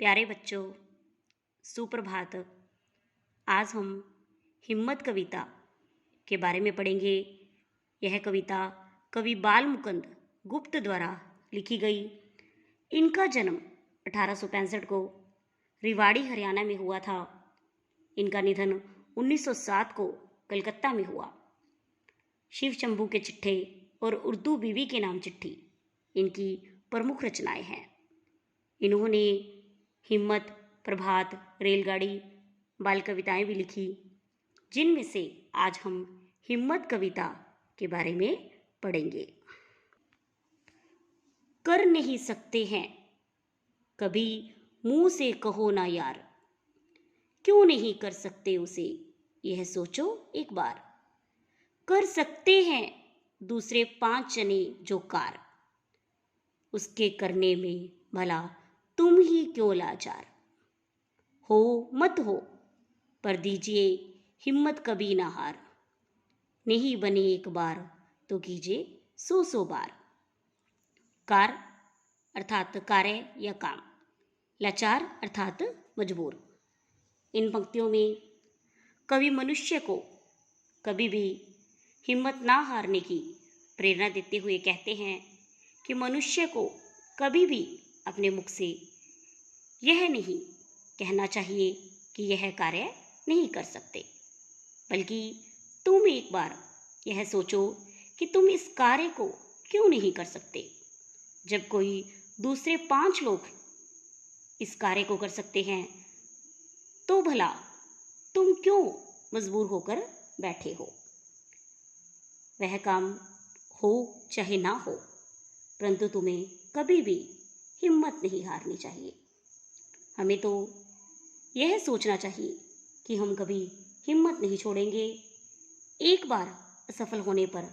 प्यारे बच्चों, सुप्रभात। आज हम हिम्मत कविता के बारे में पढ़ेंगे। यह कविता कवि बाल मुकुंद गुप्त द्वारा लिखी गई। इनका जन्म 1865 को रेवाड़ी हरियाणा में हुआ था। इनका निधन 1907 को कलकत्ता में हुआ। शिव शंभू के चिट्ठे और उर्दू बीवी के नाम चिट्ठी इनकी प्रमुख रचनाएं हैं। इन्होंने हिम्मत, प्रभात, रेलगाड़ी, बाल कविताएं भी लिखी, जिनमें से आज हम हिम्मत कविता के बारे में पढ़ेंगे। कर नहीं सकते हैं कभी मुंह से कहो ना यार, क्यों नहीं कर सकते उसे यह सोचो एक बार। कर सकते हैं दूसरे 5 जने जो कार, उसके करने में भला तुम ही क्यों लाचार। हो मत हो पर दीजिए हिम्मत कभी ना हार, नहीं बने एक बार तो कीजिए 100 बार। कार अर्थात कार्य या काम, लाचार अर्थात मजबूर। इन पंक्तियों में कवि मनुष्य को कभी भी हिम्मत ना हारने की प्रेरणा देते हुए कहते हैं कि मनुष्य को कभी भी अपने मुख से यह नहीं कहना चाहिए कि यह कार्य नहीं कर सकते, बल्कि तुम एक बार यह सोचो कि तुम इस कार्य को क्यों नहीं कर सकते। जब कोई दूसरे 5 लोग इस कार्य को कर सकते हैं तो भला तुम क्यों मजबूर होकर बैठे हो। वह काम हो चाहे ना हो, परंतु तुम्हें कभी भी हिम्मत नहीं हारनी चाहिए। हमें तो यह सोचना चाहिए कि हम कभी हिम्मत नहीं छोड़ेंगे। एक बार असफल होने पर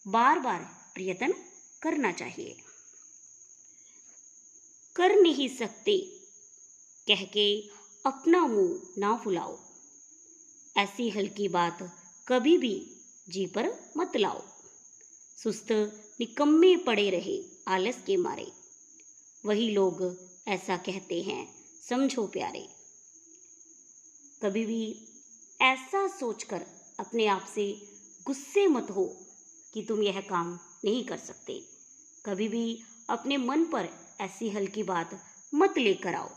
बार बार प्रयत्न करना चाहिए। कर नहीं सकते कह के अपना मुंह ना फुलाओ, ऐसी हल्की बात कभी भी जी पर मत लाओ। सुस्त निकम्मे पड़े रहे आलस के मारे, वही लोग ऐसा कहते हैं समझो प्यारे। कभी भी ऐसा सोचकर अपने आप से गुस्से मत हो कि तुम यह काम नहीं कर सकते। कभी भी अपने मन पर ऐसी हल्की बात मत लेकर आओ।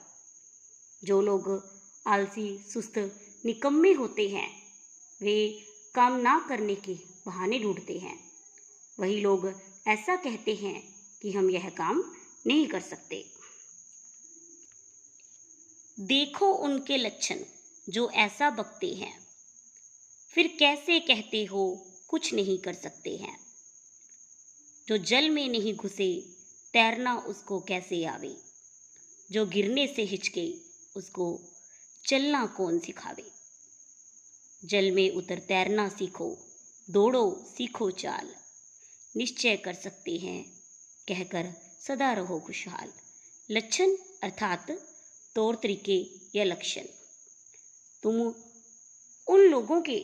जो लोग आलसी, सुस्त, निकम्मे होते हैं, वे काम ना करने के बहाने ढूंढते हैं। वही लोग ऐसा कहते हैं कि हम यह काम नहीं कर सकते। देखो उनके लक्षण जो ऐसा बकते हैं, फिर कैसे कहते हो कुछ नहीं कर सकते हैं। जो जल में नहीं घुसे तैरना उसको कैसे आवे, जो गिरने से हिचके उसको चलना कौन सिखावे। जल में उतर तैरना सीखो, दौड़ो सीखो चाल, निश्चय कर सकते हैं कहकर सदा रहो खुशहाल। लक्षण अर्थात तौर तरीके या लक्षण। तुम उन लोगों के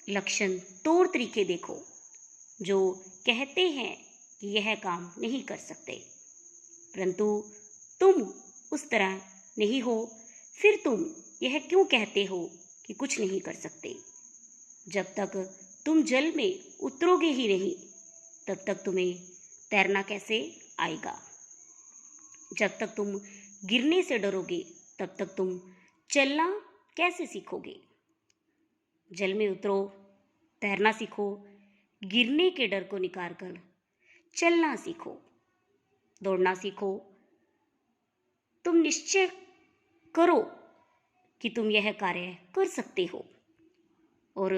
लक्षण, तौर तरीके देखो जो कहते हैं कि यह काम नहीं कर सकते, परंतु तुम उस तरह नहीं हो। फिर तुम यह क्यों कहते हो कि कुछ नहीं कर सकते। जब तक तुम जल में उतरोगे ही नहीं, तब तक तुम्हें तैरना कैसे आएगा। जब तक तुम गिरने से डरोगे, तब तक तुम चलना कैसे सीखोगे। जल में उतरो, तैरना सीखो, गिरने के डर को निकाल कर चलना सीखो, दौड़ना सीखो। तुम निश्चय करो कि तुम यह कार्य कर सकते हो, और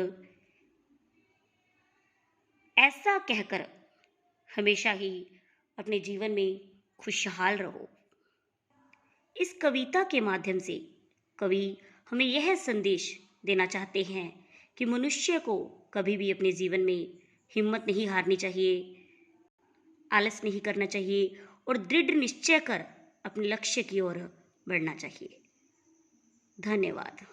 ऐसा कहकर हमेशा ही अपने जीवन में खुशहाल रहो। इस कविता के माध्यम से कवि हमें यह संदेश देना चाहते हैं कि मनुष्य को कभी भी अपने जीवन में हिम्मत नहीं हारनी चाहिए, आलस नहीं करना चाहिए, और दृढ़ निश्चय कर अपने लक्ष्य की ओर बढ़ना चाहिए। धन्यवाद।